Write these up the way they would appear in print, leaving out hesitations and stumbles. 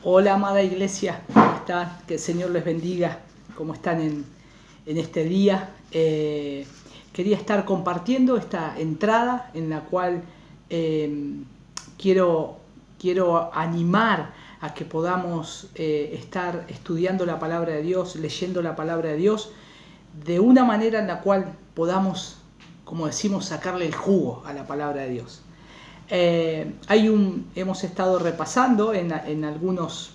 Hola, amada iglesia, ¿cómo están? Que el Señor les bendiga. ¿Cómo están en este día? Quería estar compartiendo esta entrada en la cual quiero animar a que podamos estar estudiando la palabra de Dios, leyendo la palabra de Dios, de una manera en la cual podamos, como decimos, sacarle el jugo a la palabra de Dios. Hemos estado repasando en algunos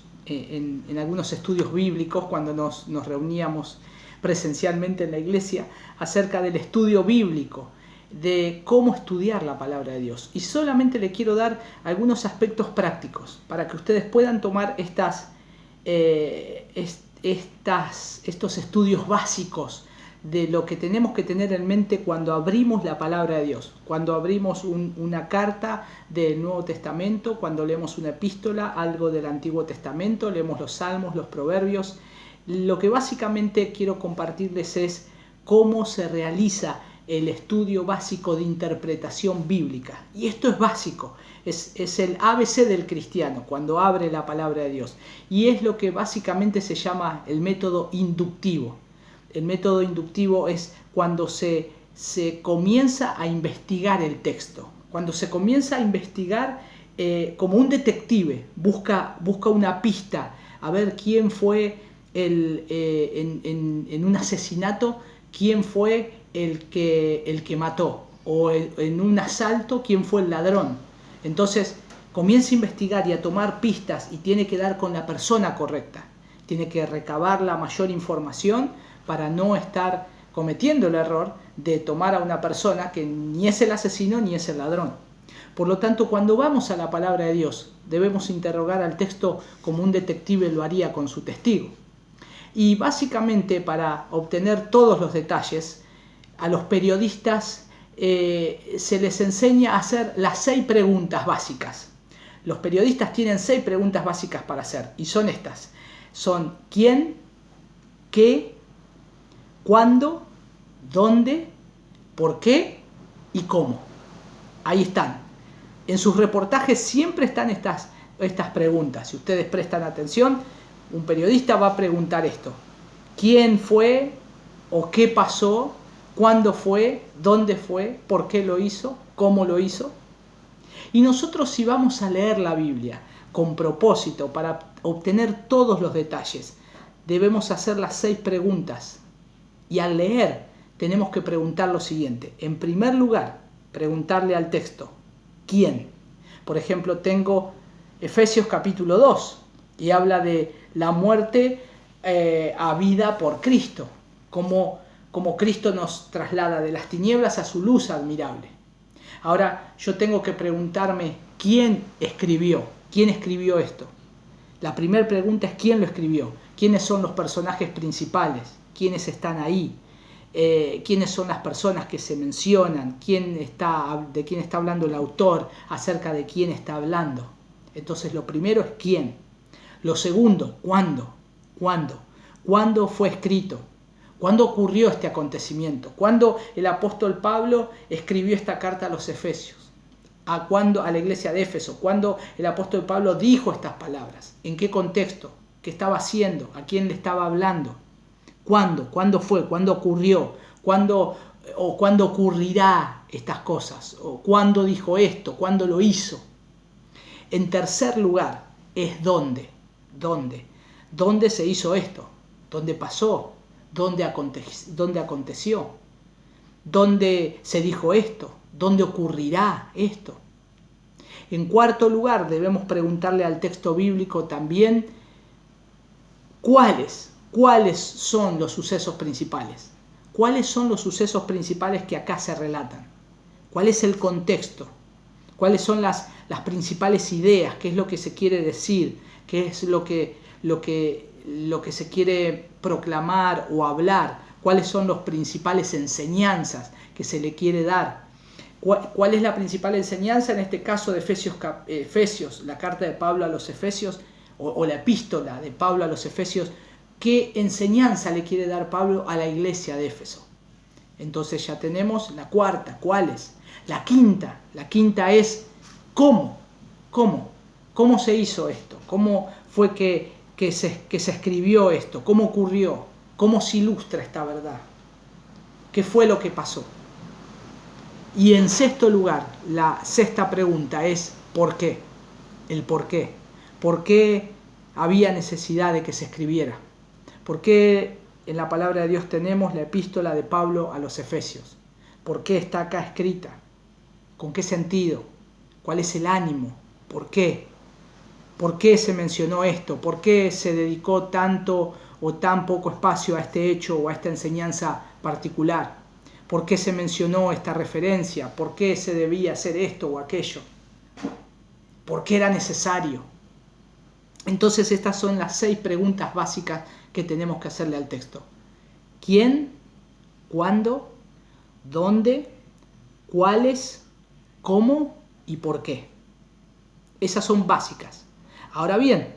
estudios bíblicos cuando nos reuníamos presencialmente en la iglesia acerca del estudio bíblico, de cómo estudiar la palabra de Dios. Y solamente le quiero dar algunos aspectos prácticos para que ustedes puedan tomar estos estudios básicos de lo que tenemos que tener en mente cuando abrimos la palabra de Dios, cuando abrimos una carta del Nuevo Testamento, cuando leemos una epístola, algo del Antiguo Testamento, leemos los Salmos, los Proverbios. Lo que básicamente quiero compartirles es cómo se realiza el estudio básico de interpretación bíblica. Y esto es básico, es el ABC del cristiano cuando abre la palabra de Dios. Y es lo que básicamente se llama el método inductivo. El método inductivo es cuando se comienza a investigar el texto, cuando se comienza a investigar como un detective, busca una pista, a ver quién fue en un asesinato, quién fue el que mató, o en un asalto, quién fue el ladrón. Entonces comienza a investigar y a tomar pistas y tiene que dar con la persona correcta, tiene que recabar la mayor información para no estar cometiendo el error de tomar a una persona que ni es el asesino ni es el ladrón. Por lo tanto, cuando vamos a la palabra de Dios, debemos interrogar al texto como un detective lo haría con su testigo. Y básicamente, para obtener todos los detalles, a los periodistas se les enseña a hacer las 6 preguntas básicas. Los periodistas tienen 6 preguntas básicas para hacer, y son estas. Son ¿quién?, ¿qué?, ¿cuándo?, ¿dónde?, ¿por qué? Y ¿cómo? Ahí están. En sus reportajes siempre están estas preguntas. Si ustedes prestan atención, un periodista va a preguntar esto. ¿Quién fue? ¿O qué pasó? ¿Cuándo fue? ¿Dónde fue? ¿Por qué lo hizo? ¿Cómo lo hizo? Y nosotros, si vamos a leer la Biblia con propósito para obtener todos los detalles, debemos hacer las 6 preguntas. Y al leer tenemos que preguntar lo siguiente. En primer lugar, preguntarle al texto, ¿quién? Por ejemplo, tengo Efesios capítulo 2 y habla de la muerte a vida por Cristo, como Cristo nos traslada de las tinieblas a su luz admirable. Ahora yo tengo que preguntarme, ¿quién escribió? ¿Quién escribió esto? La primera pregunta es ¿quién lo escribió? ¿Quiénes son los personajes principales? ¿Quiénes están ahí? ¿Quiénes son las personas que se mencionan? ¿De quién está hablando el autor? ¿Acerca de quién está hablando? Entonces lo primero es ¿quién? Lo segundo, ¿cuándo? ¿Cuándo? ¿Cuándo fue escrito? ¿Cuándo ocurrió este acontecimiento? ¿Cuándo el apóstol Pablo escribió esta carta a los Efesios? ¿A la iglesia de Éfeso? ¿Cuándo el apóstol Pablo dijo estas palabras? ¿En qué contexto? ¿Qué estaba haciendo? ¿A quién le estaba hablando? ¿Cuándo? ¿Cuándo fue? ¿Cuándo ocurrió? ¿Cuándo ocurrirá estas cosas? ¿O cuándo dijo esto? ¿Cuándo lo hizo? En tercer lugar, es dónde. ¿Dónde? ¿Dónde se hizo esto? ¿Dónde pasó? ¿Dónde aconteció? ¿Dónde se dijo esto? ¿Dónde ocurrirá esto? En cuarto lugar, debemos preguntarle al texto bíblico también ¿cuáles son los sucesos principales? ¿Cuáles son los sucesos principales que acá se relatan? ¿Cuál es el contexto? ¿Cuáles son las principales ideas? ¿Qué es lo que se quiere decir? ¿Qué es lo que se quiere proclamar o hablar? ¿Cuáles son las principales enseñanzas que se le quiere dar? ¿Cuál es la principal enseñanza en este caso de Efesios, la carta de Pablo a los Efesios o la epístola de Pablo a los Efesios? ¿Qué enseñanza le quiere dar Pablo a la iglesia de Éfeso? Entonces ya tenemos la cuarta, ¿cuál es? La quinta es ¿cómo? ¿Cómo se hizo esto? ¿Cómo fue que se escribió esto? ¿Cómo ocurrió? ¿Cómo se ilustra esta verdad? ¿Qué fue lo que pasó? Y en sexto lugar, la sexta pregunta es ¿por qué? El por qué. ¿Por qué había necesidad de que se escribiera? ¿Por qué en la palabra de Dios tenemos la epístola de Pablo a los Efesios? ¿Por qué está acá escrita? ¿Con qué sentido? ¿Cuál es el ánimo? ¿Por qué? ¿Por qué se mencionó esto? ¿Por qué se dedicó tanto o tan poco espacio a este hecho o a esta enseñanza particular? ¿Por qué se mencionó esta referencia? ¿Por qué se debía hacer esto o aquello? ¿Por qué era necesario? Entonces estas son las 6 preguntas básicas que tenemos que hacerle al texto. ¿Quién? ¿Cuándo? ¿Dónde? ¿Cuáles? ¿Cómo? ¿Y por qué? Esas son básicas. Ahora bien,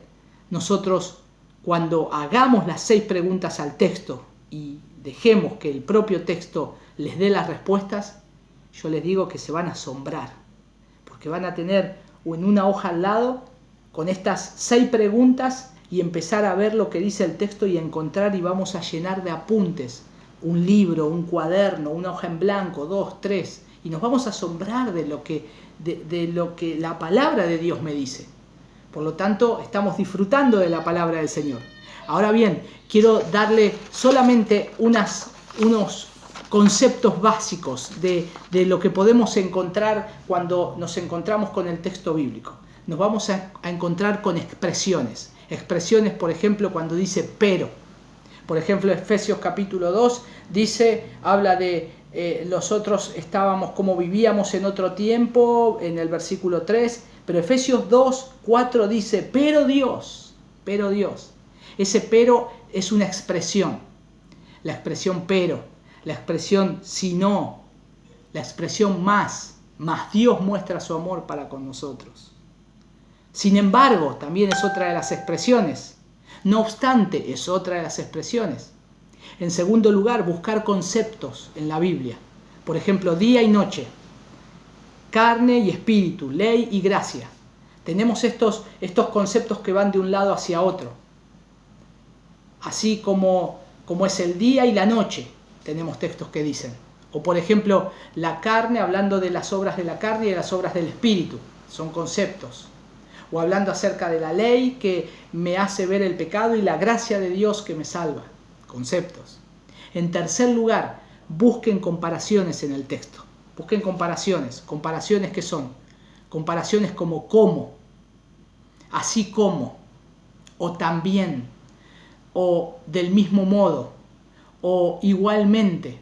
nosotros cuando hagamos las 6 preguntas al texto y dejemos que el propio texto les dé las respuestas, yo les digo que se van a asombrar, porque van a tener en una hoja al lado con estas 6 preguntas y empezar a ver lo que dice el texto y encontrar, y vamos a llenar de apuntes un libro, un cuaderno, una hoja en blanco, 2, 3, y nos vamos a asombrar de lo que la palabra de Dios me dice. Por lo tanto, estamos disfrutando de la palabra del Señor. Ahora bien, quiero darle solamente unos conceptos básicos de lo que podemos encontrar cuando nos encontramos con el texto bíblico. Nos vamos a encontrar con expresiones. Expresiones, por ejemplo, cuando dice pero. Por ejemplo, Efesios capítulo 2 habla de nosotros estábamos como vivíamos en otro tiempo, en el versículo 3, pero Efesios 2, 4 dice, pero Dios. Ese pero es una expresión. La expresión pero, la expresión si no, la expresión más Dios muestra su amor para con nosotros. Sin embargo, también es otra de las expresiones. No obstante, es otra de las expresiones. En segundo lugar, buscar conceptos en la Biblia. Por ejemplo, día y noche, carne y espíritu, ley y gracia. Tenemos estos conceptos que van de un lado hacia otro. Así como es el día y la noche, tenemos textos que dicen. O por ejemplo, la carne, hablando de las obras de la carne y de las obras del espíritu. Son conceptos. O hablando acerca de la ley que me hace ver el pecado y la gracia de Dios que me salva. Conceptos. En tercer lugar, busquen comparaciones en el texto. Busquen comparaciones. ¿Comparaciones qué son? Comparaciones como cómo, así como, o también, o del mismo modo, o igualmente.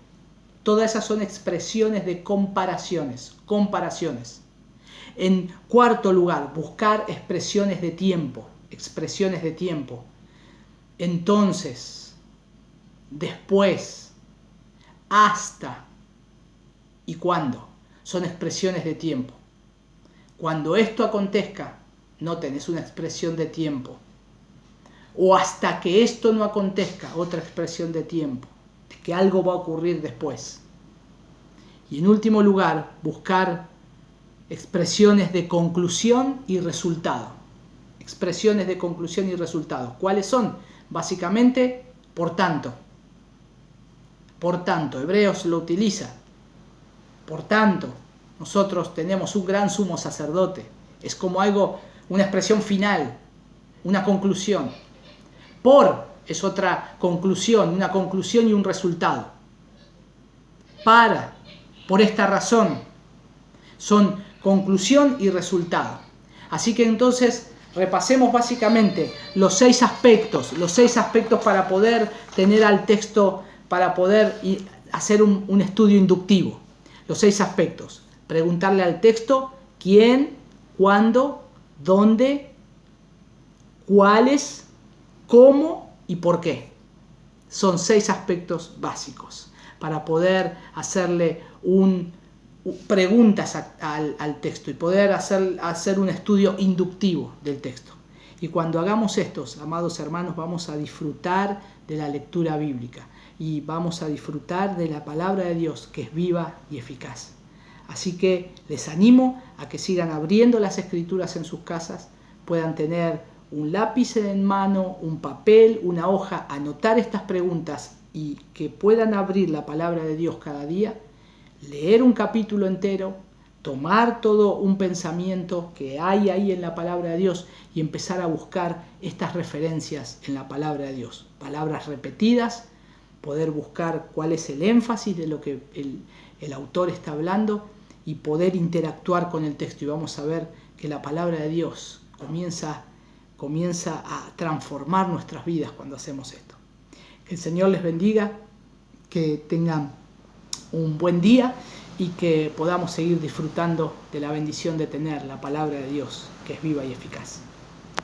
Todas esas son expresiones de comparaciones. Comparaciones. En cuarto lugar, buscar expresiones de tiempo. Expresiones de tiempo. Entonces, después, hasta y cuándo. Son expresiones de tiempo. Cuando esto acontezca, noten, es una expresión de tiempo. O hasta que esto no acontezca, otra expresión de tiempo. De que algo va a ocurrir después. Y en último lugar, buscar expresiones de conclusión y resultado. Expresiones de conclusión y resultado. ¿Cuáles son? Básicamente, por tanto. Por tanto, Hebreos lo utiliza. Por tanto, nosotros tenemos un gran sumo sacerdote. Es como algo, una expresión final, una conclusión. Por es otra conclusión, una conclusión y un resultado. Para, por esta razón, son conclusión y resultado. Así que entonces repasemos básicamente los 6 aspectos para poder tener al texto, para poder hacer un estudio inductivo. Los 6 aspectos. Preguntarle al texto quién, cuándo, dónde, cuáles, cómo y por qué. Son 6 aspectos básicos para poder hacerle preguntas al texto y poder hacer un estudio inductivo del texto. Y cuando hagamos estos, amados hermanos, vamos a disfrutar de la lectura bíblica y vamos a disfrutar de la palabra de Dios, que es viva y eficaz. Así que les animo a que sigan abriendo las Escrituras en sus casas, puedan tener un lápiz en mano, un papel, una hoja, anotar estas preguntas y que puedan abrir la palabra de Dios cada día, leer un capítulo entero, tomar todo un pensamiento que hay ahí en la palabra de Dios y empezar a buscar estas referencias en la palabra de Dios. Palabras repetidas, poder buscar cuál es el énfasis de lo que el autor está hablando y poder interactuar con el texto. Y vamos a ver que la palabra de Dios comienza a transformar nuestras vidas cuando hacemos esto. Que el Señor les bendiga, que tengan un buen día y que podamos seguir disfrutando de la bendición de tener la palabra de Dios, que es viva y eficaz.